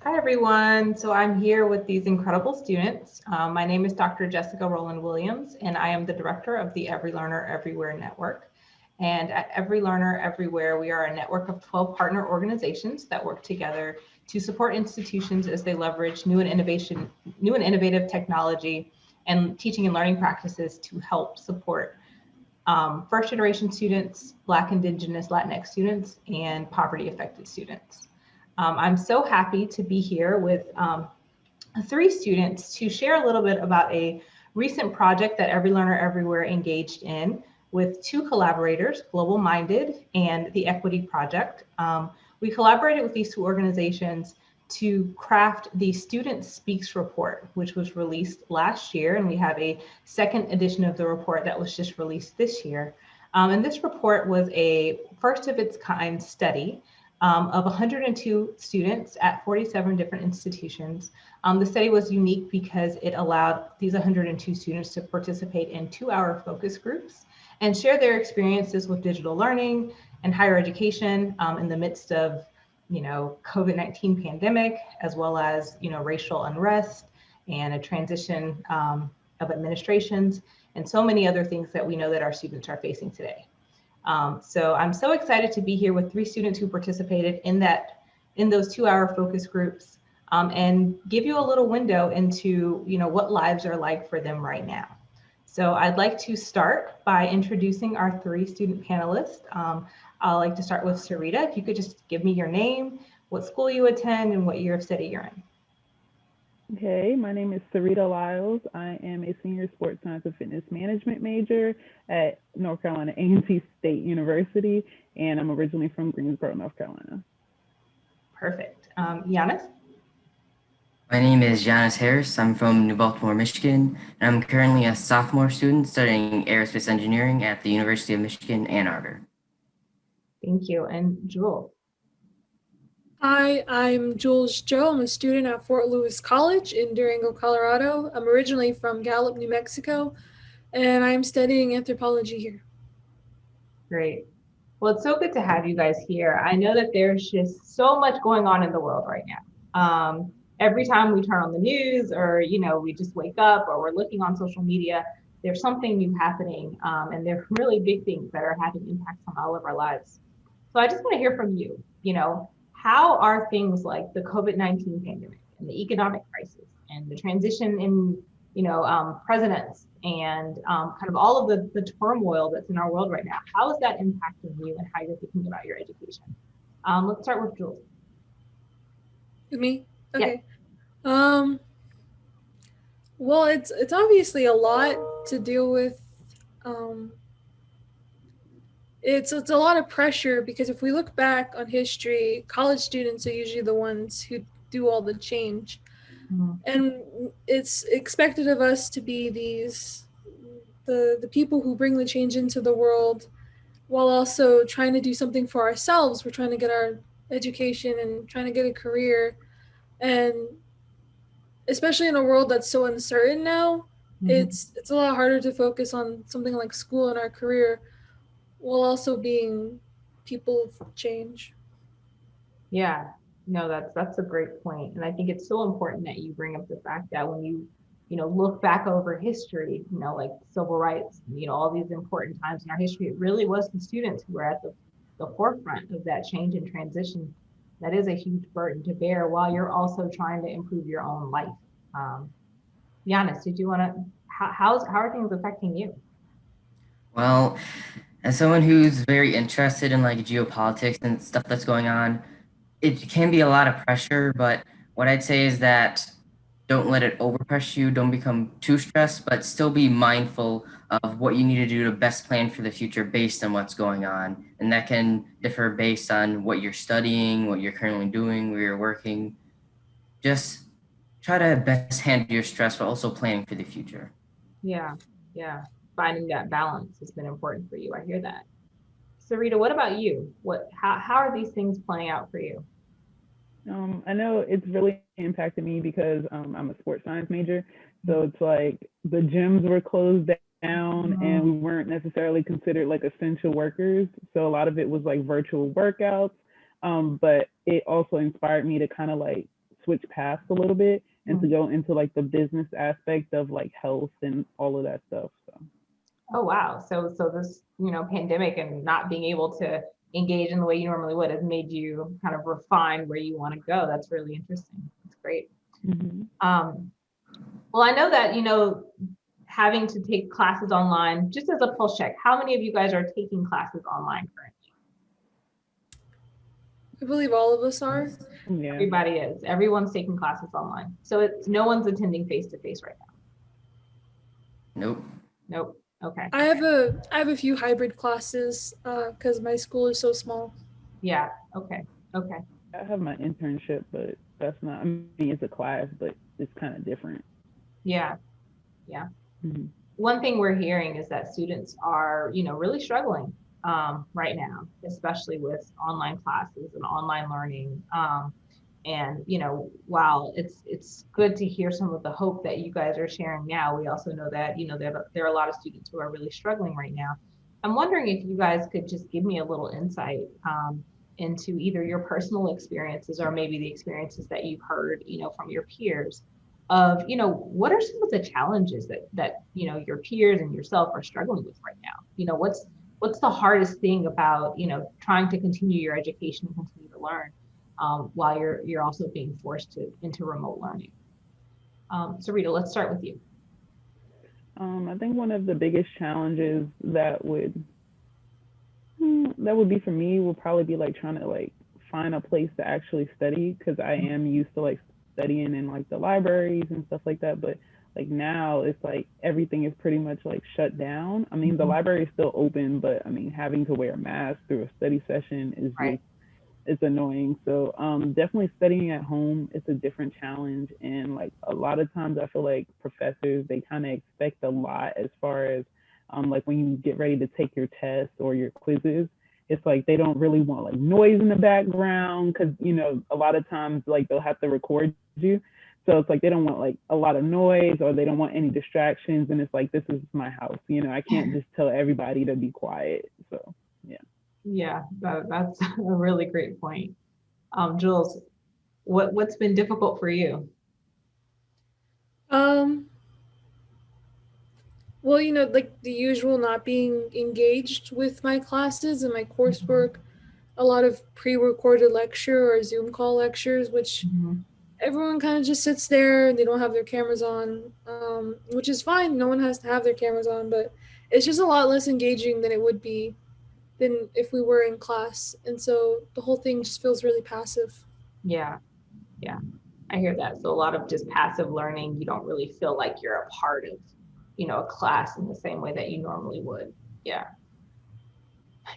Hi, everyone. So I'm here with these incredible students. My name is Dr. Jessica Rowland Williams, and I am the director of the Every Learner Everywhere Network. And at Every Learner Everywhere, we are a network of 12 partner organizations that work together to support institutions as they leverage new and innovative technology and teaching and learning practices to help support first generation students, Black, Indigenous, Latinx students, and poverty affected students. I'm so happy to be here with 3 students to share a little bit about a recent project that Every Learner Everywhere engaged in with 2 collaborators, Global Minded and the Equity Project. We collaborated with these 2 organizations to craft the Student Speaks report, which was released last year, and we have a second edition of the report that was just released this year. And this report was a first of its kind study of 102 students at 47 different institutions. The study was unique because it allowed these 102 students to participate in 2-hour focus groups and share their experiences with digital learning and higher education in the midst of, COVID-19 pandemic, as well as, racial unrest and a transition of administrations and so many other things that we know that our students are facing today. So I'm so excited to be here with 3 students who participated in those 2-hour focus groups and give you a little window into what lives are like for them right now. So I'd like to start by introducing our 3 student panelists. I'd like to start with Sarita. If you could just give me your name, what school you attend, and what year of study you're in. Okay, my name is Sarita Lyles. I am a senior sports science and fitness management major at North Carolina A&T State University, and I'm originally from Greensboro, North Carolina. Perfect. Giannis? My name is Giannis Harris. I'm from New Baltimore, Michigan, and I'm currently a sophomore student studying aerospace engineering at the University of Michigan, Ann Arbor. Thank you. And Jewel? Hi, I'm Jules Joe. I'm a student at Fort Lewis College in Durango, Colorado. I'm originally from Gallup, New Mexico, and I'm studying anthropology here. Great. Well, it's so good to have you guys here. I know that there's just so much going on in the world right now. Every time we turn on the news or, we just wake up or we're looking on social media, there's something new happening. And they're really big things that are having impacts on all of our lives. So I just want to hear from you, how are things like the COVID-19 pandemic and the economic crisis and the transition in, presidents and kind of all of the turmoil that's in our world right now, how is that impacting you and how you're thinking about your education? Let's start with Jules. With me? Okay. Yeah. Well, it's obviously a lot to deal with. It's a lot of pressure because if we look back on history, college students are usually the ones who do all the change. Mm-hmm. And it's expected of us to be the people who bring the change into the world while also trying to do something for ourselves. We're trying to get our education and trying to get a career. And especially in a world that's so uncertain now, mm-hmm. it's a lot harder to focus on something like school and our career while also being people of change. Yeah, no, that's a great point. And I think it's so important that you bring up the fact that when you look back over history, like civil rights, all these important times in our history, it really was the students who were at the forefront of that change and transition. That is a huge burden to bear while you're also trying to improve your own life. Giannis, did you want to, how are things affecting you? Well, as someone who's very interested in like geopolitics and stuff that's going on, it can be a lot of pressure, but what I'd say is that don't let it overpress you, don't become too stressed, but still be mindful of what you need to do to best plan for the future based on what's going on. And that can differ based on what you're studying, what you're currently doing, where you're working. Just try to best handle your stress while also planning for the future. Yeah. Finding that balance has been important for you. I hear that. Sarita, what about you? How are these things playing out for you? I know it's really impacted me because I'm a sports science major. So it's like the gyms were closed down and we weren't necessarily considered like essential workers. So a lot of it was like virtual workouts. But it also inspired me to kind of like switch paths a little bit and to go into like the business aspect of like health and all of that stuff. So. Oh, wow. So this, pandemic and not being able to engage in the way you normally would has made you kind of refine where you want to go. That's really interesting. That's great. Mm-hmm. Well, I know that, having to take classes online, just as a pulse check, how many of you guys are taking classes online currently? I believe all of us are. Yeah. Everybody is. Everyone's taking classes online. So no one's attending face-to-face right now. Nope. Okay. I have a few hybrid classes because my school is so small. Yeah. Okay. I have my internship, but that's not, I mean, it's a class, but it's kind of different. Yeah. Mm-hmm. One thing we're hearing is that students are, really struggling right now, especially with online classes and online learning. And, while it's good to hear some of the hope that you guys are sharing now, we also know that, there are a lot of students who are really struggling right now. I'm wondering if you guys could just give me a little insight into either your personal experiences or maybe the experiences that you've heard, from your peers of, what are some of the challenges that your peers and yourself are struggling with right now? What's the hardest thing about, trying to continue your education and continue to learn while you're also being forced into remote learning? So Rita, let's start with you. I think one of the biggest challenges that would be for me would probably be like trying to like find a place to actually study, because I am used to like studying in like the libraries and stuff like that, but like now it's like everything is pretty much like shut down. I mean, the library is still open, but I mean, having to wear a mask through a study session is right. It's annoying. So definitely studying at home is a different challenge, and like a lot of times I feel like professors, they kind of expect a lot as far as like when you get ready to take your tests or your quizzes. It's like they don't really want like noise in the background, because a lot of times like they'll have to record you, so it's like they don't want like a lot of noise, or they don't want any distractions, and it's like, this is my house, I can't just tell everybody to be quiet. So yeah, that's a really great point. Jules, what's been difficult for you? Well, like the usual, not being engaged with my classes and my coursework, a lot of pre-recorded lecture or Zoom call lectures, which everyone kind of just sits there and they don't have their cameras on, which is fine. No one has to have their cameras on, but it's just a lot less engaging than it would be than if we were in class. And so the whole thing just feels really passive. Yeah, I hear that. So a lot of just passive learning. You don't really feel like you're a part of, a class in the same way that you normally would. Yeah.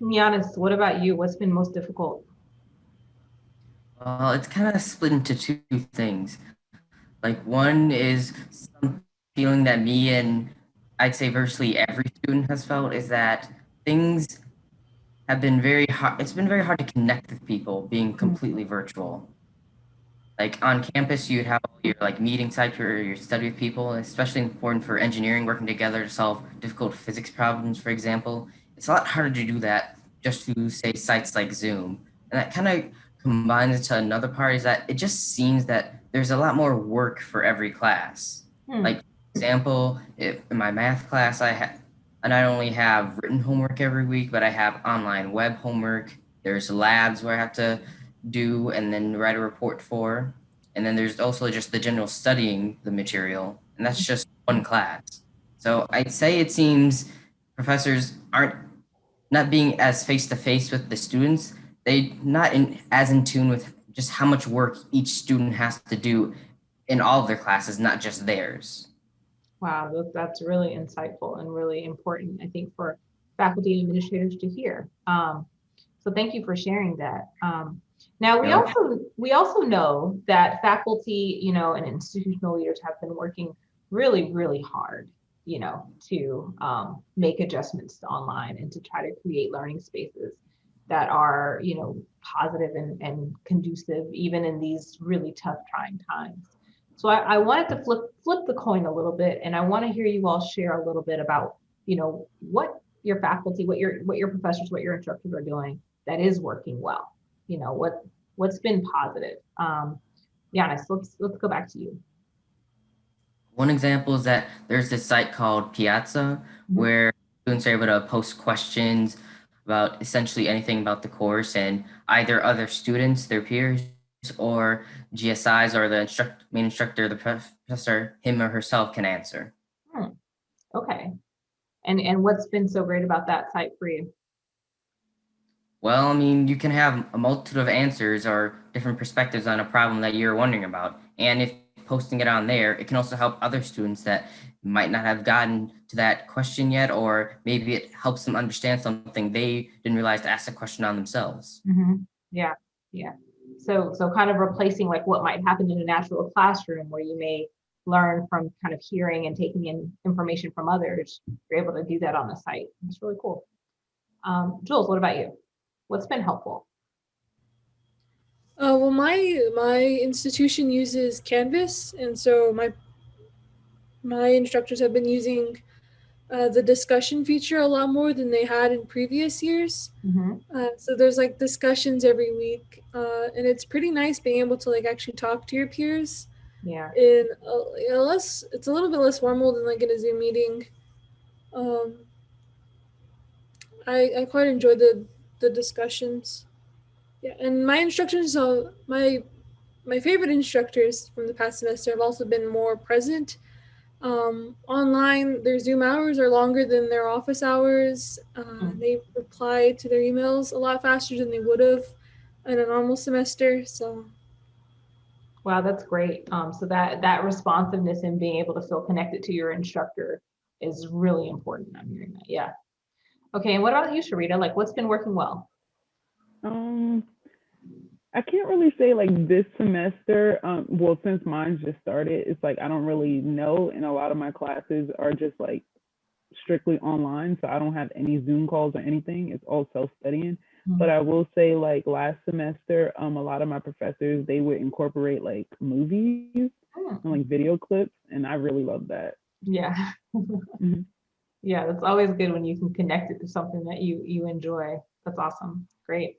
Giannis, what about you? What's been most difficult? Well, it's kind of split into two things. Like, one is some feeling that me and I'd say virtually every student has felt, is that things have been very hard. It's been very hard to connect with people being completely virtual. Like on campus, you'd have all your like meeting sites where you study with people, especially important for engineering, working together to solve difficult physics problems, for example. It's a lot harder to do that just to say sites like Zoom. And that kind of combines into another part, is that it just seems that there's a lot more work for every class. Like, for example, in my math class, I not only have written homework every week, but I have online web homework. There's labs where I have to do and then write a report for. And then there's also just the general studying the material, and that's just one class. So I'd say it seems professors aren't not being as face to face with the students. They not as in tune with just how much work each student has to do in all of their classes, not just theirs. Wow, that's really insightful and really important, I think, for faculty and administrators to hear. So thank you for sharing that. Now we also know that faculty, and institutional leaders have been working really, really hard, to make adjustments to online and to try to create learning spaces that are, positive and conducive, even in these really tough, trying times. So I wanted to flip the coin a little bit, and I want to hear you all share a little bit about what your faculty, what your professors, what your instructors are doing that is working well. What's been positive. Giannis, let's go back to you. One example is that there's this site called Piazza where students are able to post questions about essentially anything about the course, and either other students, their peers, or GSIs or the main instructor, the professor, him or herself can answer. Okay. And what's been so great about that site for you? Well, I mean, you can have a multitude of answers or different perspectives on a problem that you're wondering about. And if posting it on there, it can also help other students that might not have gotten to that question yet, or maybe it helps them understand something they didn't realize to ask a question on themselves. Yeah. So kind of replacing like what might happen in a natural classroom where you may learn from kind of hearing and taking in information from others. You're able to do that on the site. It's really cool. Jules, what about you? What's been helpful? Well, my institution uses Canvas, and so my instructors have been using the discussion feature a lot more than they had in previous years. So there's like discussions every week, and it's pretty nice being able to like actually talk to your peers. Yeah. It's a little bit less formal than like in a Zoom meeting. I quite enjoy the discussions. Yeah, and my instructors, my favorite instructors from the past semester have also been more present. Online, their Zoom hours are longer than their office hours. They reply to their emails a lot faster than they would have in a normal semester. So, wow, that's great. So that responsiveness and being able to feel connected to your instructor is really important. I'm hearing that. Yeah. Okay. And what about you, Sharita? Like, what's been working well? I can't really say like this semester, well, since mine just started, it's like I don't really know, and a lot of my classes are just like strictly online, so I don't have any Zoom calls or anything. It's all self-studying. But I will say like last semester, a lot of my professors, they would incorporate like movies and like video clips, and I really love that. Yeah. Yeah, that's always good when you can connect it to something that you enjoy. That's awesome. Great.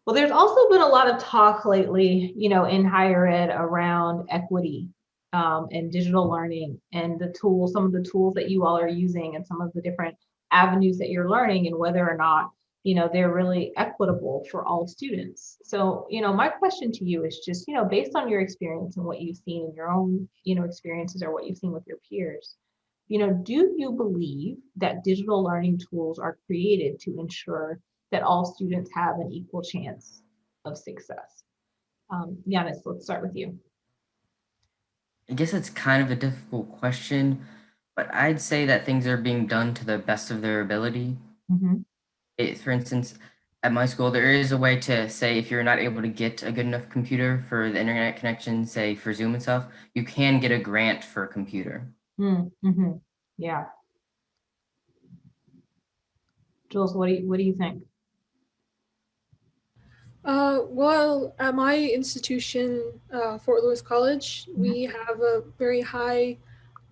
Well, there's also been a lot of talk lately, in higher ed around equity and digital learning and some of the tools that you all are using and some of the different avenues that you're learning and whether or not, they're really equitable for all students. So, my question to you is just, based on your experience and what you've seen in your own, experiences or what you've seen with your peers, do you believe that digital learning tools are created to ensure that all students have an equal chance of success? Giannis, let's start with you. I guess it's kind of a difficult question, but I'd say that things are being done to the best of their ability. For instance, at my school, there is a way to say if you're not able to get a good enough computer for the internet connection, say for Zoom and stuff, you can get a grant for a computer. Yeah. Jules, what do you think? Well, at my institution, Fort Lewis College, we have a very high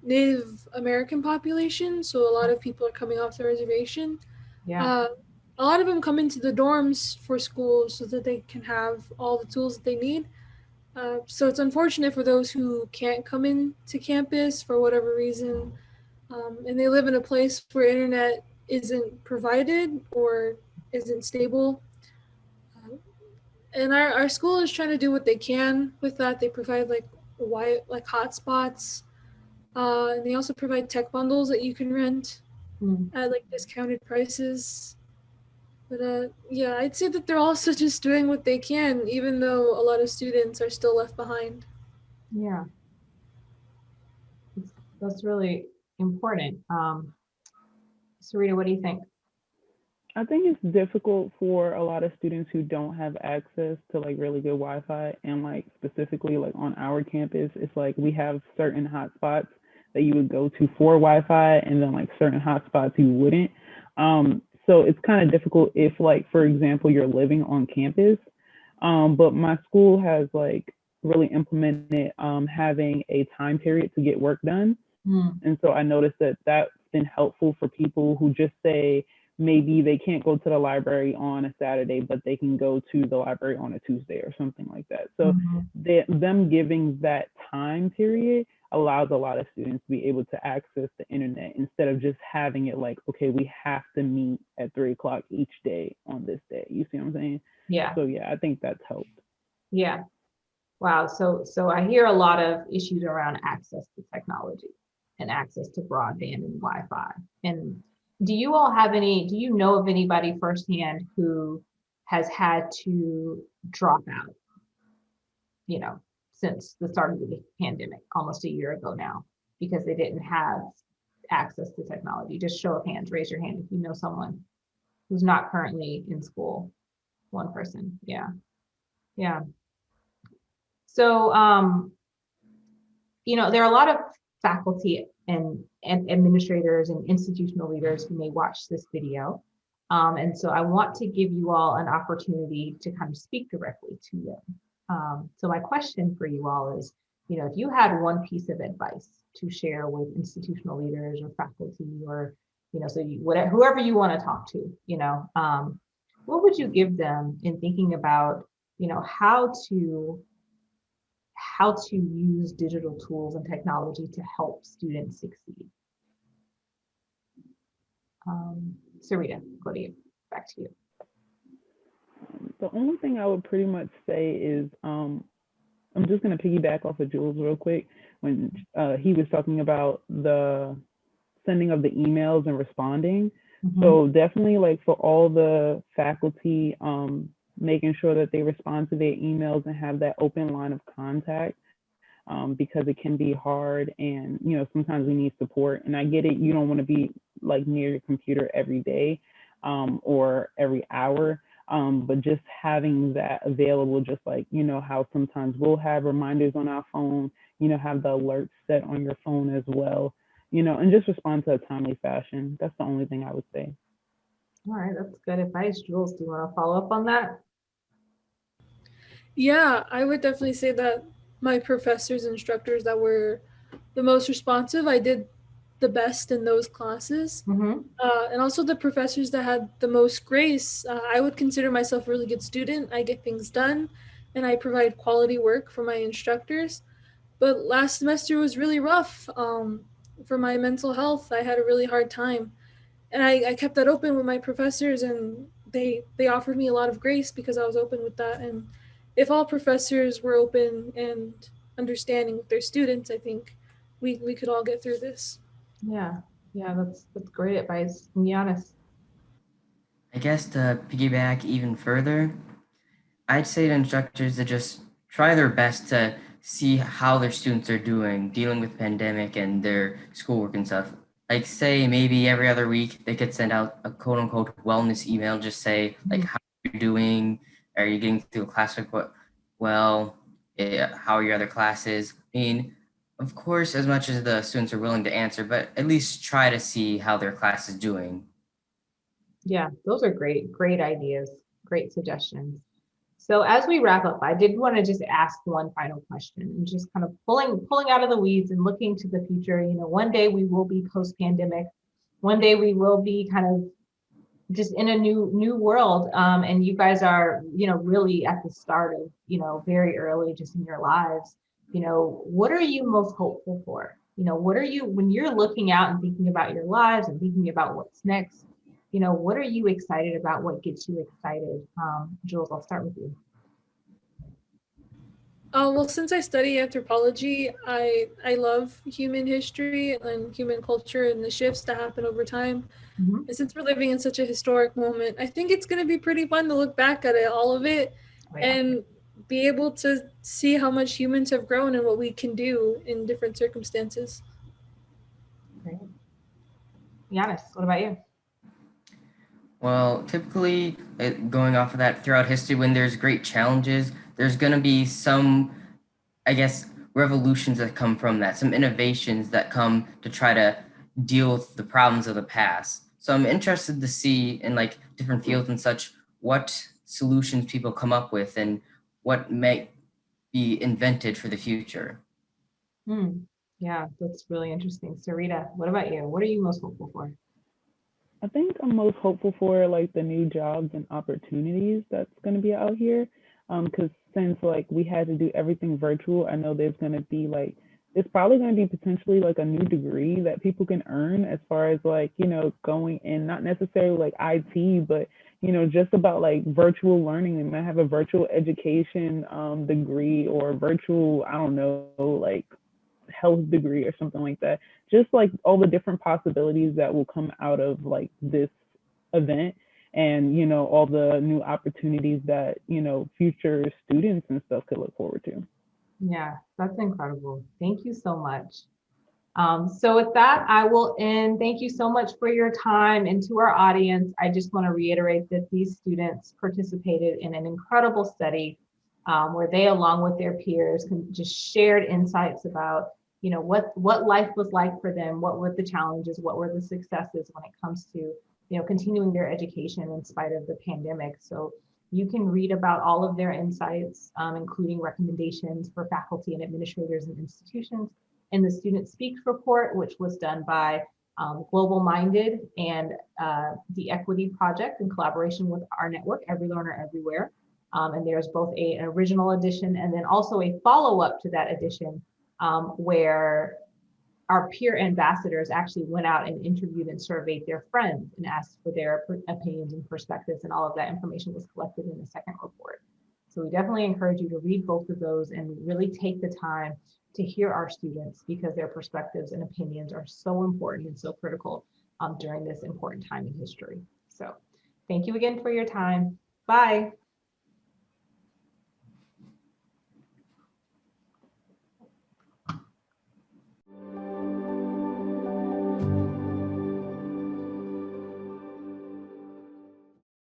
Native American population, so a lot of people are coming off the reservation. Yeah. A lot of them come into the dorms for school so that they can have all the tools that they need. So it's unfortunate for those who can't come in to campus for whatever reason, and they live in a place where internet isn't provided or isn't stable. And our school is trying to do what they can with that. They provide like hotspots, and they also provide tech bundles that you can rent at like discounted prices. But yeah, I'd say that they're also just doing what they can, even though a lot of students are still left behind. Yeah. That's really important. Sarita, what do you think? I think it's difficult for a lot of students who don't have access to like really good Wi-Fi, and like specifically like on our campus, it's like we have certain hotspots that you would go to for Wi-Fi, and then like certain hotspots you wouldn't. So it's kind of difficult if like, for example, you're living on campus. But my school has like really implemented having a time period to get work done. And so I noticed that been helpful for people who just say maybe they can't go to the library on a Saturday, but they can go to the library on a Tuesday or something like that. So them giving that time period allows a lot of students to be able to access the internet instead of just having it like, okay, we have to meet at 3 o'clock each day on this day. You see what I'm saying? Yeah. So yeah, I think that's helped. Yeah. Wow. So I hear a lot of issues around access to technology and access to broadband and Wi-Fi. And do you know of anybody firsthand who has had to drop out, since the start of the pandemic, almost a year ago now, because they didn't have access to technology? Just show of hands, raise your hand if you know someone who's not currently in school. One person. Yeah. Yeah. So, there are a lot of faculty and administrators and institutional leaders who may watch this video. And so I want to give you all an opportunity to kind of speak directly to them. So my question for you all is, if you had one piece of advice to share with institutional leaders or faculty or, whoever you want to talk to, what would you give them in thinking about, how to use digital tools and technology to help students succeed? Sarita, back to you. The only thing I would pretty much say is, I'm just going to piggyback off of Jules real quick when he was talking about the sending of the emails and responding. So definitely, like, for all the faculty, making sure that they respond to their emails and have that open line of contact, because it can be hard, and sometimes we need support. And I get it, you don't want to be like near your computer every day or every hour, but just having that available, just like how sometimes we'll have reminders on our phone, have the alerts set on your phone as well, and just respond to a timely fashion. That's the only thing I would say. All right, that's good advice. Jules, do you want to follow up on that? Yeah, I would definitely say that my professors and instructors that were the most responsive, I did the best in those classes. And also the professors that had the most grace, I would consider myself a really good student. I get things done and I provide quality work for my instructors. But last semester was really rough for my mental health. I had a really hard time. And I kept that open with my professors, and they offered me a lot of grace because I was open with that. And if all professors were open and understanding with their students, I think we could all get through this. Yeah, that's great advice. And Giannis. I guess to piggyback even further, I'd say to instructors to just try their best to see how their students are doing, dealing with pandemic and their schoolwork and stuff. Like, say maybe every other week they could send out a quote unquote wellness email, just say like, how are you doing? Are you getting through a class well? How are your other classes? I mean, of course, as much as the students are willing to answer, but at least try to see how their class is doing. Yeah, those are great ideas, great suggestions. So as we wrap up, I did want to just ask one final question, and just kind of pulling out of the weeds and looking to the future. One day we will be post-pandemic. One day we will be kind of just in a new world. And you guys are, really at the start of, very early just in your lives. What are you most hopeful for? What are you, when you're looking out and thinking about your lives and thinking about what's next, what are you excited about? What gets you excited? Jules, I'll start with you. Well, since I study anthropology, I love human history and human culture and the shifts that happen over time. And since we're living in such a historic moment, I think it's going to be pretty fun to look back at it, all of it, and be able to see how much humans have grown and what we can do in different circumstances. Great. Giannis, what about you? Well, typically, going off of that, throughout history, when there's great challenges, there's going to be some, I guess, revolutions that come from that, some innovations that come to try to deal with the problems of the past. So I'm interested to see in like different fields and such, what solutions people come up with and what may be invented for the future. Yeah, that's really interesting. Sarita, what about you? What are you most hopeful for? I think I'm most hopeful for like the new jobs and opportunities that's going to be out here. Because since like we had to do everything virtual, I know there's going to be like it's probably going to be potentially like a new degree that people can earn as far as like going in, not necessarily like IT, but just about like virtual learning. They might have a virtual education degree or virtual, I don't know, like health degree or something like that. Just like all the different possibilities that will come out of like this event and all the new opportunities that future students and stuff could look forward to. Yeah, that's incredible. Thank you so much. So with that, I will end. Thank you so much for your time. And to our audience, I just want to reiterate that these students participated in an incredible study where they, along with their peers, just shared insights about, what life was like for them, what were the challenges, what were the successes when it comes to, continuing their education in spite of the pandemic. So you can read about all of their insights, including recommendations for faculty and administrators and institutions in the Student Speaks report, which was done by Global Minded and the Equity Project in collaboration with our network, Every Learner Everywhere. And there's both an original edition and then also a follow-up to that edition where our peer ambassadors actually went out and interviewed and surveyed their friends and asked for their opinions and perspectives, and all of that information was collected in the second report. So we definitely encourage you to read both of those and really take the time to hear our students, because their perspectives and opinions are so important and so critical during this important time in history. So thank you again for your time. Bye.